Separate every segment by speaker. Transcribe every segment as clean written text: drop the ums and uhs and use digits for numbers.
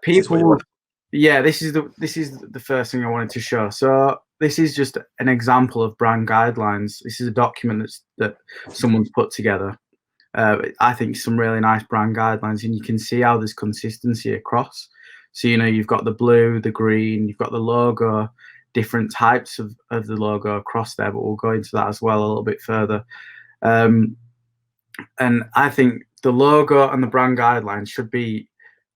Speaker 1: Is this what you
Speaker 2: People,
Speaker 1: want?
Speaker 2: yeah, this is the first thing I wanted to show. So this is just an example of brand guidelines. This is a document that someone's put together. I think some really nice brand guidelines, and you can see how there's consistency across. So you've got the blue, the green, you've got the logo, different types of the logo across there, but we'll go into that as well a little bit further. And I think the logo and the brand guidelines should be,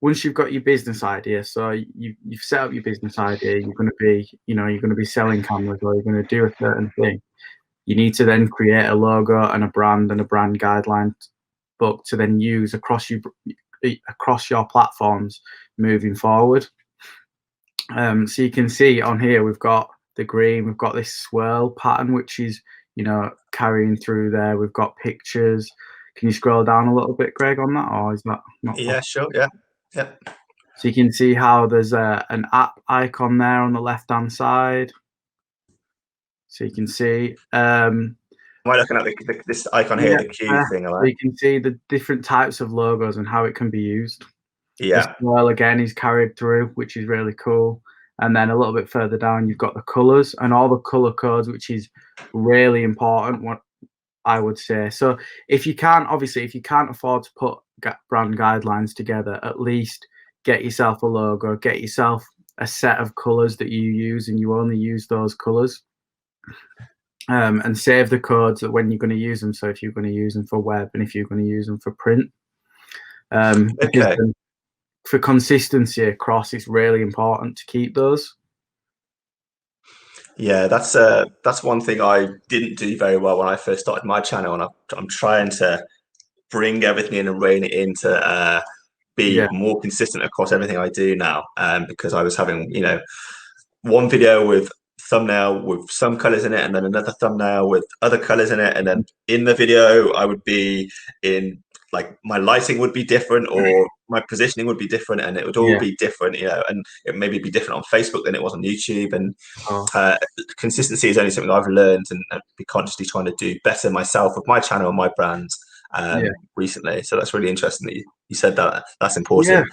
Speaker 2: once you've got your business idea, so you've set up your business idea, you're going to be selling cameras, or you're going to do a certain thing. You need to then create a logo and a brand guideline book to then use across your platforms moving forward. So you can see on here we've got the green, we've got this swirl pattern, which is carrying through there. We've got pictures. Can you scroll down a little bit, Greg, on that, or is that not possible?
Speaker 1: Yeah, sure. Yeah.
Speaker 2: So you can see how there's an app icon there on the left hand side. So you can see.
Speaker 1: Am I looking at this icon here, the Q thing?
Speaker 2: So you can see the different types of logos and how it can be used.
Speaker 1: Yeah.
Speaker 2: The swirl again is carried through, which is really cool. And then a little bit further down, you've got the colors and all the color codes, which is really important, what I would say. So if you can't afford to put brand guidelines together, at least get yourself a logo, get yourself a set of colors that you use, and you only use those colors. And save the codes that when you're going to use them. So if you're going to use them for web and if you're going to use them for print,
Speaker 1: Okay.
Speaker 2: For consistency across, it's really important to keep those.
Speaker 1: Yeah, that's one thing I didn't do very well when I first started my channel, and I'm trying to bring everything in and rein it in to be more consistent across everything I do now. Because I was having, one video with thumbnail with some colors in it, and then another thumbnail with other colors in it, and then in the video I would be in, like, my lighting would be different, or my positioning would be different, and it would all be different, and it maybe be different on Facebook than it was on YouTube. And consistency is only something I've learned and be consciously trying to do better myself with my channel and my brand recently. So that's really interesting that you said that. That's important.
Speaker 2: Yeah,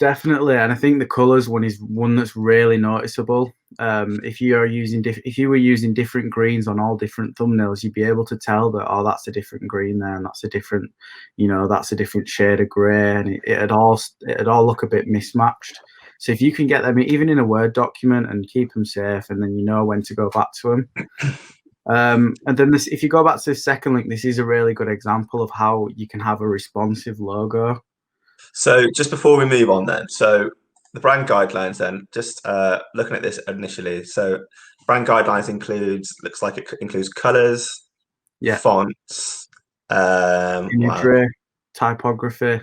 Speaker 2: definitely. And I think the colors one is one that's really noticeable. If you were using different greens on all different thumbnails, you'd be able to tell that, oh, that's a different green there, and that's a different, that's a different shade of gray, and it'd all look a bit mismatched. So if you can get them even in a Word document and keep them safe, and then you know when to go back to them. And then if you go back to the second link, this is a really good example of how you can have a responsive logo.
Speaker 1: So just before we move on then, so the brand guidelines then, just looking at this initially. So brand guidelines looks like it includes colors, fonts,
Speaker 2: imagery, typography.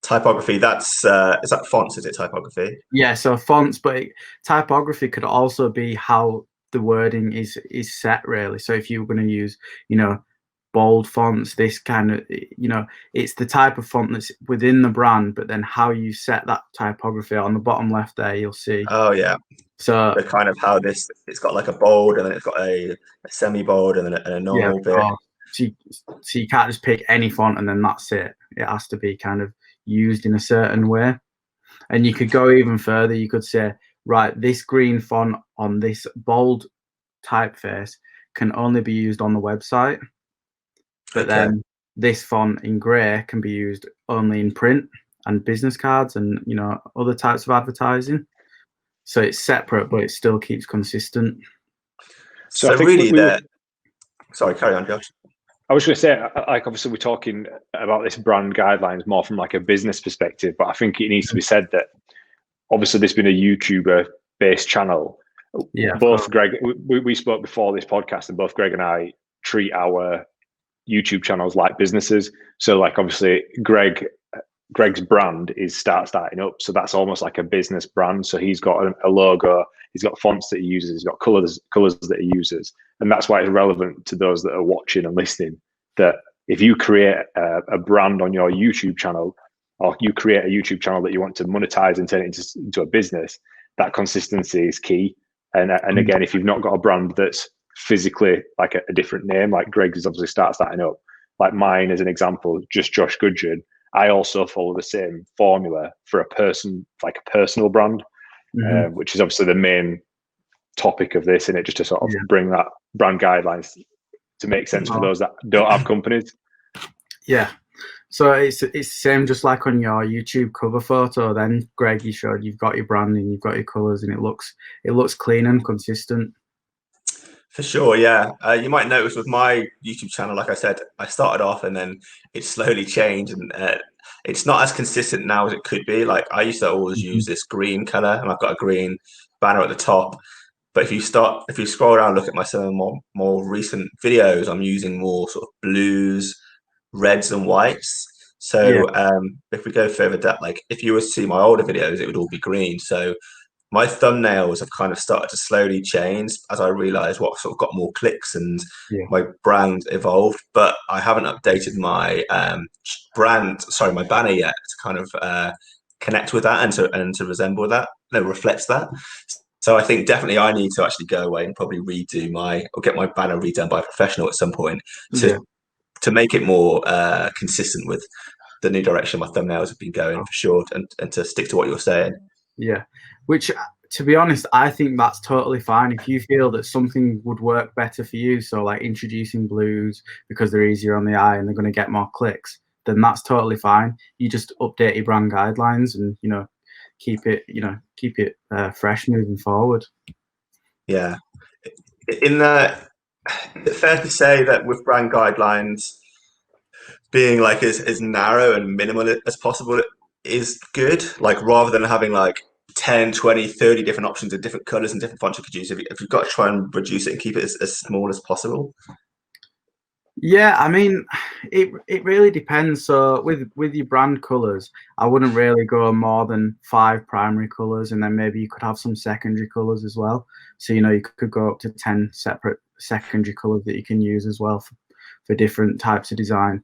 Speaker 1: Typography, that's is that fonts, is it typography?
Speaker 2: Yeah, so fonts, but typography could also be how the wording is set, really. So if you're going to use, bold fonts, this kind of, it's the type of font that's within the brand, but then how you set that typography on the bottom left there, you'll see.
Speaker 1: Oh yeah.
Speaker 2: So
Speaker 1: kind of how it's got like a bold, and then it's got a semi-bold, and then a normal bit.
Speaker 2: So you can't just pick any font and then that's it. It has to be kind of used in a certain way. And you could go even further. You could say, right, this green font on this bold typeface can only be used on the website. But then this font in grey can be used only in print and business cards and, other types of advertising. So it's separate, but it still keeps consistent.
Speaker 1: So I think really sorry, carry on, Josh.
Speaker 3: I was going to say, like, obviously we're talking about this brand guidelines more from like a business perspective, but I think it needs to be said that obviously this being a YouTuber based channel, both Greg, we spoke before this podcast, and both Greg and I treat our YouTube channels like businesses. So like, obviously Greg's brand is starting up, so that's almost like a business brand. So he's got a logo, he's got fonts that he uses, he's got colors that he uses, and that's why it's relevant to those that are watching and listening, that if you create a brand on your YouTube channel, or you create a YouTube channel that you want to monetize and turn it into a business, that consistency is key. And again, if you've not got a brand that's physically like a different name, like Greg's is obviously starting up, like mine as an example, just Josh Gudgeon, I also follow the same formula for a personal brand, which is obviously the main topic of this, and it just to sort of bring that brand guidelines to make sense for those that don't have companies.
Speaker 2: Yeah. So it's the same, just like on your YouTube cover photo. Then Greg, you showed you've got your branding, you've got your colours, and it looks clean and consistent.
Speaker 1: For sure, yeah. You might notice with my YouTube channel, like I said, I started off and then it slowly changed, and it's not as consistent now as it could be. Like I used to always use this green color, and I've got a green banner at the top. But if you scroll down, look at some of my more recent videos, I'm using more sort of blues, reds, and whites. So if we go further down, like if you were to see my older videos, it would all be green. So my thumbnails have kind of started to slowly change as I realized what sort of got more clicks and my brand evolved. But I haven't updated my my banner yet to kind of connect with that and to resemble that, reflects that. So I think definitely I need to actually go away and probably get my banner redone by a professional at some point to make it more consistent with the new direction my thumbnails have been going, for sure, and to stick to what you're saying.
Speaker 2: Yeah, which, to be honest, I think that's totally fine if you feel that something would work better for you. So like introducing blues because they're easier on the eye and they're going to get more clicks, then that's totally fine. You just update your brand guidelines and keep it fresh moving forward.
Speaker 1: Yeah. It's fair to say that with brand guidelines being like as narrow and minimal as possible is good, like rather than having like 10, 20, 30 different options of different colors and different fonts you could use, if you've got to try and reduce it and keep it as small as possible.
Speaker 2: Yeah, I mean, it really depends. So with your brand colors, I wouldn't really go more than 5 primary colors, and then maybe you could have some secondary colors as well. So you could go up to 10 separate secondary colors that you can use as well for different types of design.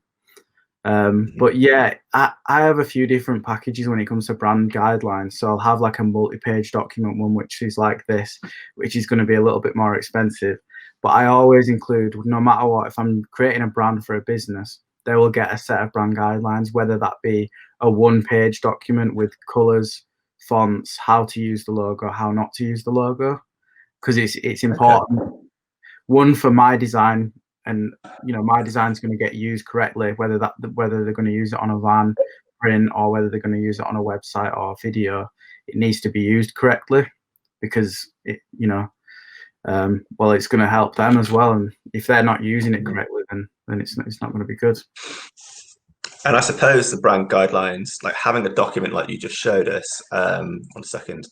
Speaker 2: But yeah, I have a few different packages when it comes to brand guidelines. So I'll have like a multi-page document one, which is like this, which is going to be a little bit more expensive. But I always include, no matter what, if I'm creating a brand for a business, they will get a set of brand guidelines, whether that be a 1-page document with colors, fonts, how to use the logo, how not to use the logo, because it's important. Okay. One, for my design, and my design's going to get used correctly, whether they're going to use it on a van, print, or whether they're going to use it on a website or video. It needs to be used correctly because it's going to help them as well. And if they're not using it correctly, then it's not going to be good.
Speaker 1: And I suppose the brand guidelines, like having a document like you just showed us, 1 second,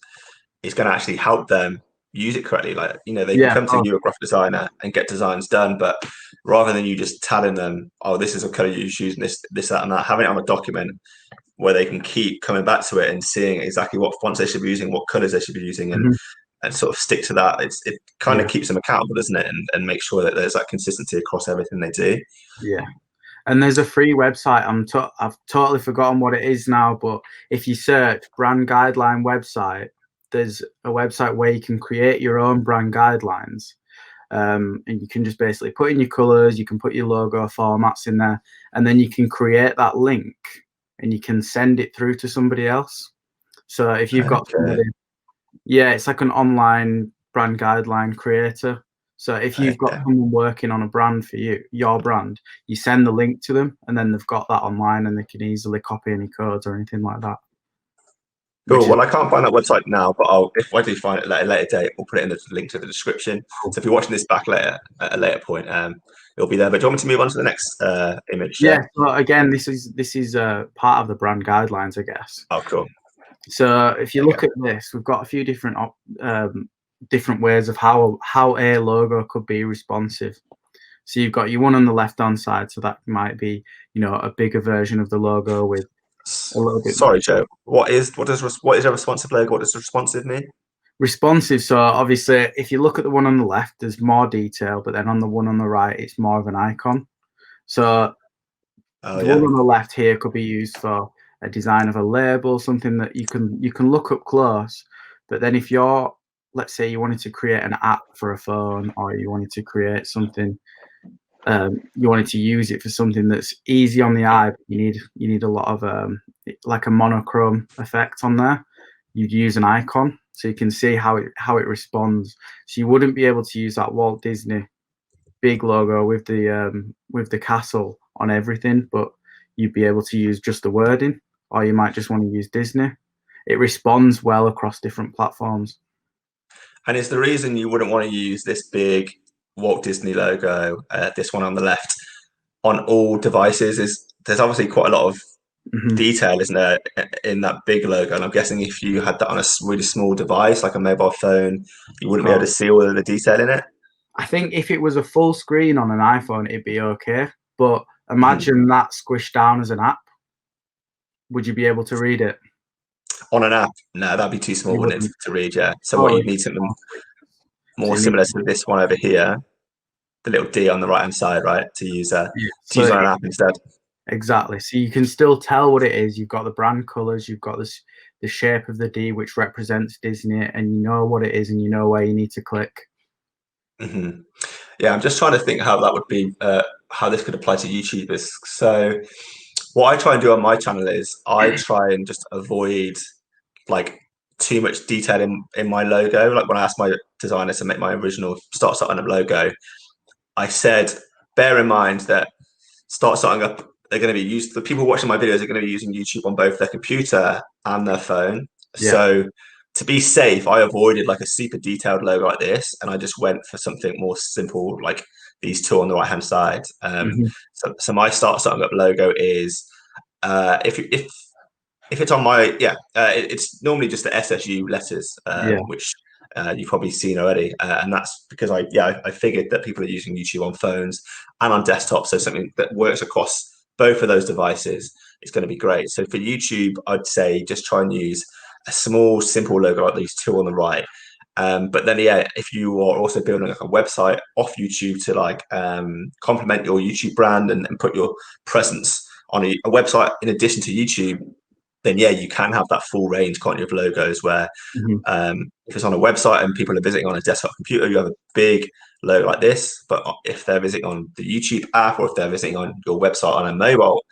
Speaker 1: is going to actually help them use it correctly. Like, they can come to you, a graphic designer, and get designs done. But rather than you just telling them, oh, this is a color you should use, and this, that, and that, having it on a document where they can keep coming back to it and seeing exactly what fonts they should be using, what colors they should be using, and sort of stick to that. It kind of keeps them accountable, doesn't it? And make sure that there's that consistency across everything they do.
Speaker 2: Yeah. And there's a free website. I've totally forgotten what it is now, but if you search brand guideline website, there's a website where you can create your own brand guidelines. And you can just basically put in your colors, you can put your logo formats in there, and then you can create that link and you can send it through to somebody else. So if you've got somebody, it's like an online brand guideline creator. So if you've got someone working on a brand for your brand, you send the link to them, and then they've got that online and they can easily copy any codes or anything like that.
Speaker 1: Cool. Well, I can't find that website now, but if I do find it at a later date, we'll put it in the link to the description. Cool. So if you're watching this back later, at a later point, it'll be there. But do you want me to move on to the next image?
Speaker 2: Yeah. So again, this is part of the brand guidelines, I guess.
Speaker 1: Oh, cool.
Speaker 2: So if you look at this, we've got a few different ways of how a logo could be responsive. So you've got your one on the left hand side, so that might be a bigger version of the logo with a little bit.
Speaker 1: Sorry, Joe. What is a responsive logo? What does responsive mean?
Speaker 2: Responsive. So obviously, if you look at the one on the left, there's more detail, but then on the one on the right, it's more of an icon. So the one on the left here could be used for a design of a label, something that you can look up close. But then if let's say you wanted to create an app for a phone, or you wanted to create something you wanted to use it for something that's easy on the eye, but you need a lot of like a monochrome effect on there. You'd use an icon so you can see how it responds. So you wouldn't be able to use that Walt Disney big logo with the castle on everything, but you'd be able to use just the wording, or you might just want to use Disney. It responds well across different platforms.
Speaker 1: And is the reason you wouldn't want to use this big Walt Disney logo, this one on the left, on all devices, is there's obviously quite a lot of detail, isn't there, in that big logo? And I'm guessing if you had that on a really small device, like a mobile phone, you wouldn't be able to see all of the detail in it.
Speaker 2: I think if it was a full screen on an iPhone, it'd be okay. But imagine that squished down as an app. Would you be able to read it?
Speaker 1: On an app? No, that'd be too small, wouldn't it, to read, yeah. So what you'd need something more similar to this one over here, the little D on the right-hand side, right, to use on an app instead.
Speaker 2: Exactly. So you can still tell what it is. You've got the brand colors, you've got the shape of the D, which represents Disney, and you know what it is, and you know where you need to click.
Speaker 1: Yeah, I'm just trying to think how that would be, how this could apply to YouTubers. So what I try and do on my channel is I try and just avoid like too much detail in my logo. Like when I asked my designer to make my original Start Starting Up logo, I said, bear in mind that Start Starting Up, they're going to be used, the people watching my videos are going to be using YouTube on both their computer and their phone. Yeah. So to be safe, I avoided like a super detailed logo like this, and I just went for something more simple, like these two on the right hand side. So my Start Starting Up logo is if it's on my it's normally just the SSU letters, which you've probably seen already, and that's because I figured that people are using YouTube on phones and on desktop, so something that works across both of those devices is going to be great. So for YouTube, I'd say just try and use a small, simple logo like these two on the right. But then, if you are also building like a website off YouTube to like complement your YouTube brand and put your presence on a website in addition to YouTube, then you can have that full range, can't you, of logos where if it's on a website and people are visiting on a desktop computer, you have a big logo like this. But if they're visiting on the YouTube app, or if they're visiting on your website on a mobile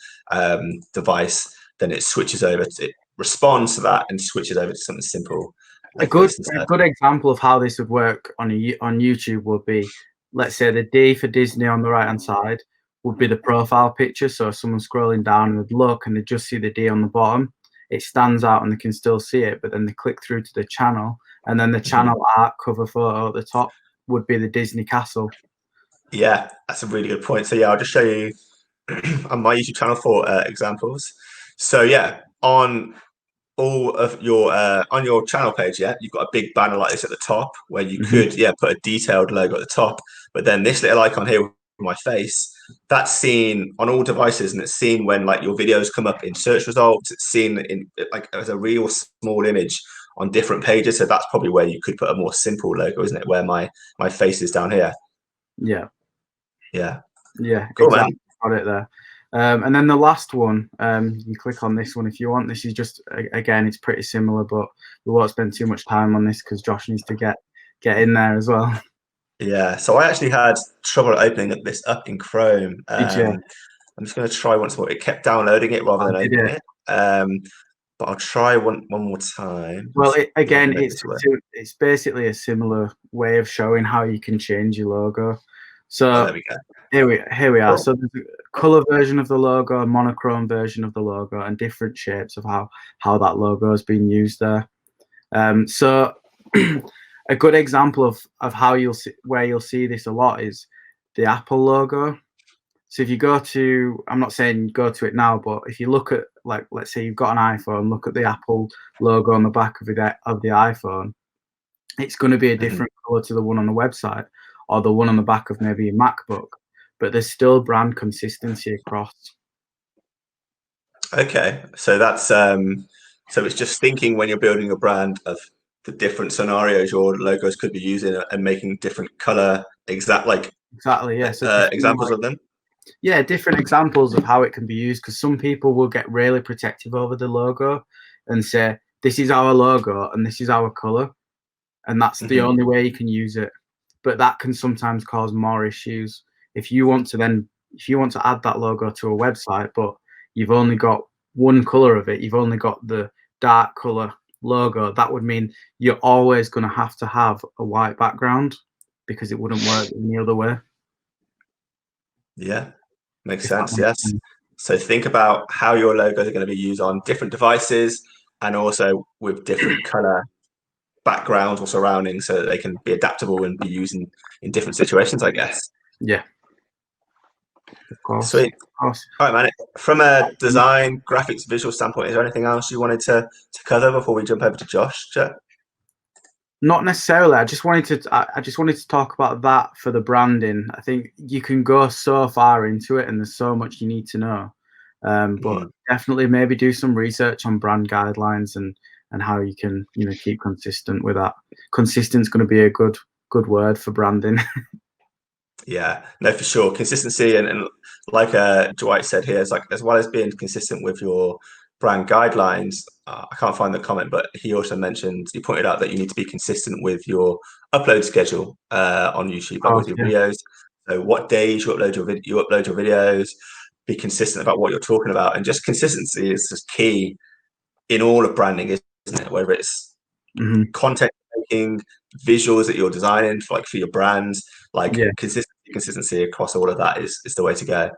Speaker 1: device, then it switches over it responds to that and switches over to something simple.
Speaker 2: Like a good example of how this would work on YouTube would be, let's say the D for Disney on the right hand side would be the profile picture. So if someone's scrolling down and would look and they just see the D on the bottom, it stands out and they can still see it, but then they click through to the channel, and then the channel art cover photo at the top would be the Disney castle.
Speaker 1: Yeah, that's a really good point. So I'll just show you on my YouTube channel for examples. So on all of your on your channel page, you've got a big banner like this at the top where you could put a detailed logo at the top, but then this little icon here with my face, that's seen on all devices, and it's seen when like your videos come up in search results. It's seen in like as a real small image on different pages. So that's probably where you could put a more simple logo, isn't it, where my face is down here.
Speaker 2: Yeah
Speaker 1: Cool,
Speaker 2: exactly. Got it there. And then the last one, you click on this one if you want. This is just, again, it's pretty similar, but we won't spend too much time on this because Josh needs to get in there as well.
Speaker 1: Yeah, so I actually had trouble opening this up in Chrome.
Speaker 2: Did you?
Speaker 1: I'm just going to try once more. It kept downloading it rather than opening it. But I'll try one more time.
Speaker 2: Well, it's basically a similar way of showing how you can change your logo. So
Speaker 1: there we go.
Speaker 2: Here we are. Cool. So there's a color version of the logo, a monochrome version of the logo, and different shapes of how that logo has been used there. So a good example of how you'll see this a lot is the Apple logo. So if you go to, I'm not saying go to it now, but if you look at, like, let's say you've got an iPhone, look at the Apple logo on the back of the iPhone. It's going to be a different color to the one on the website or the one on the back of maybe a MacBook, but there's still brand consistency across.
Speaker 1: Okay, so that's so it's just thinking when you're building a brand of the different scenarios your logos could be using and making different color examples of them.
Speaker 2: Yeah, different examples of how it can be used, because some people will get really protective over the logo and say, this is our logo and this is our color, and that's the only way you can use it. But that can sometimes cause more issues if you want to add that logo to a website, but you've only got one color of it, you've only got the dark color logo, that would mean you're always going to have a white background, because it wouldn't work any other way.
Speaker 1: Yeah, makes sense. Yes. So think about how your logos are going to be used on different devices, and also with different color backgrounds or surroundings, so that they can be adaptable and be used in different situations, I guess.
Speaker 2: Yeah. Of course.
Speaker 1: Sweet.
Speaker 2: Of course.
Speaker 1: All right, man. From a design, graphics, visual standpoint, is there anything else you wanted to cover before we jump over to Josh?
Speaker 2: Not necessarily. I just wanted to talk about that for the branding. I think you can go so far into it, and there's so much you need to know. But definitely maybe do some research on brand guidelines and how you can, keep consistent with that. Consistent's going to be a good word for branding.
Speaker 1: Yeah, no, for sure. Consistency, and like Dwight said here, is like, as well as being consistent with your brand guidelines, I can't find the comment, but he pointed out that you need to be consistent with your upload schedule on YouTube, like with your videos. So what days you upload your videos, be consistent about what you're talking about, and just consistency is just key in all of branding, isn't it? Whether it's content making, visuals that you're designing for your brands, consistency across all of that is the way to go.